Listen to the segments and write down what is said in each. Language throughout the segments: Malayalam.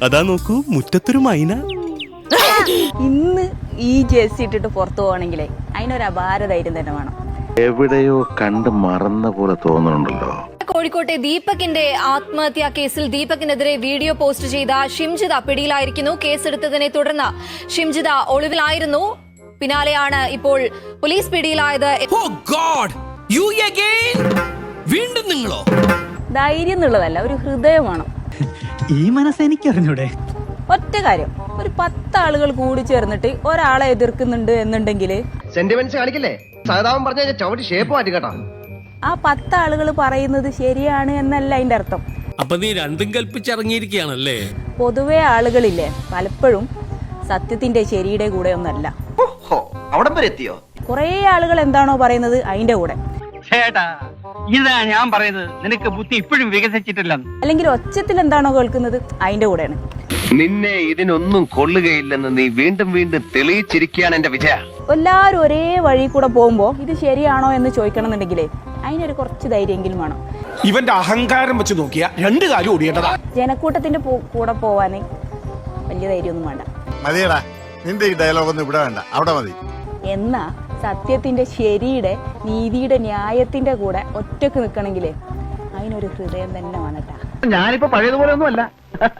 അതാ നോക്കൂ മുറ്റത്തൊരു മൈന. ഇന്ന് ഈ ജേഴ്സി ഇട്ടിട്ട് പുറത്തു പോവാണെങ്കിലേ അതിനൊരു അപാര ധൈര്യം തന്നെ വേണം. എവിടെയോ കണ്ട് മറന്ന പോലെ തോന്നുന്നുണ്ടല്ലോ. കോഴിക്കോട്ടെ ദീപകിന്റെ ആത്മഹത്യാ കേസിൽ ദീപകിനെതിരെ വീഡിയോ പോസ്റ്റ് ചെയ്ത ഷിംജിത പിടിയിലായിരിക്കുന്നു. കേസെടുത്തതിനെ തുടർന്ന് ഷിംജിത ഒളിവിലായിരുന്നു. പിന്നാലെയാണ് ഇപ്പോൾ പോലീസ് പിടിയിലായത്. വീണ്ടും നിങ്ങളോ? ധൈര്യം എന്നുള്ളതല്ല, ഒരു ഹൃദയം വേണം. ഈ മനസ്സ് എനിക്കറിഞ്ഞൂടെ? ഒറ്റ കാര്യം, ഒരു 10 ആളുകൾ കൂടി ചേർന്നിട്ട് ഒരാളെ എതിർക്കുന്നുണ്ട് എന്നുണ്ടെങ്കിൽ സെന്റിമെന്റ്സ് കാണിക്കില്ലേ? സഹതാപം പറഞ്ഞ ചവിട്ടി ഷേപ്പ് മാറ്റി കേട്ടോ. ആ 10 ആളുകൾ പറയുന്നത് ശരിയാണ് എന്നല്ല അതിന്റെ അർത്ഥം. അപ്പൊ നീ രണ്ടും കൽപ്പിച്ചിറങ്ങിയിരിക്കുകയാണല്ലേ? പൊതുവെ ആളുകളില്ലേ പലപ്പോഴും സത്യത്തിന്റെ ശരിയുടെ കൂടെ ഒന്നല്ല. അവിടം വരെ എത്തിയോ? കുറെ ആളുകൾ എന്താണോ പറയുന്നത് അതിന്റെ കൂടെ. ചേട്ടാ ഇതാ ഞാൻ പറയുന്നത്, നിനക്ക് ബുദ്ധി ഇപ്പോഴും വികസിച്ചിട്ടില്ല. അല്ലെങ്കിൽ ഒച്ചത്തിൽ എന്താണോ കേൾക്കുന്നത് അതിന്റെ കൂടെയാണ്. നിന്നെ ഇതിനൊന്നും കൊള്ളുകയില്ലെന്ന് നീ വീണ്ടും വീണ്ടും തെളിയിച്ചിരിക്കുകയാണ് എന്റെ വിജയ. എല്ലാവരും ഒരേ വഴി കൂടെ പോകുമ്പോ ഇത് ശരിയാണോ എന്ന് ചോദിക്കണം എന്നുണ്ടെങ്കിലേ അതിനൊരു കുറച്ച് ധൈര്യമെങ്കിലും വേണം. ഇവന്റെ അഹങ്കാരം വെച്ച് നോക്കിയാ 2 കാര്യം ഓടിയേണ്ടതാ. ജനക്കൂട്ടത്തിന്റെ കൂടെ പോവാന് വലിയ ധൈര്യമൊന്നും വേണ്ട. മതിയടാ, നിന്റെ ഈ ഡയലോഗ് ഒന്നും ഇവിടെ വേണ്ട, അവിടെ മതി. എന്നാ സത്യത്തിന്റെ ശരിയുടെ നീതിയുടെ ന്യായത്തിന്റെ കൂടെ ഒറ്റക്ക് നിൽക്കണമെങ്കിലേ അതിനൊരു ഹൃദയം തന്നെ വേണട്ടാ. ഞാനിപ്പോ പഴയതുപോലെ ഒന്നും അല്ല.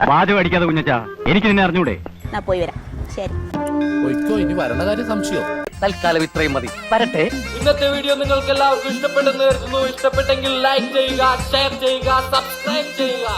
വാചകം അടിക്കാതെ കുഞ്ഞച്ചാ, എനിക്ക് നിന്നെ അറിഞ്ഞൂടെ? ഞാൻ പോയി വരാം. ശരി. ഇനി വരണ കാര്യം സംശയോ? തൽക്കാലം ഇത്രയും മതി. വരട്ടെ. ഇന്നത്തെ വീഡിയോ നിങ്ങൾക്ക് എല്ലാവർക്കും ഇഷ്ടപ്പെട്ടെന്ന് കരുതുന്നു. ഇഷ്ടപ്പെട്ടെങ്കിൽ ലൈക്ക് ചെയ്യുക, ഷെയർ ചെയ്യുക, സബ്സ്ക്രൈബ് ചെയ്യുക.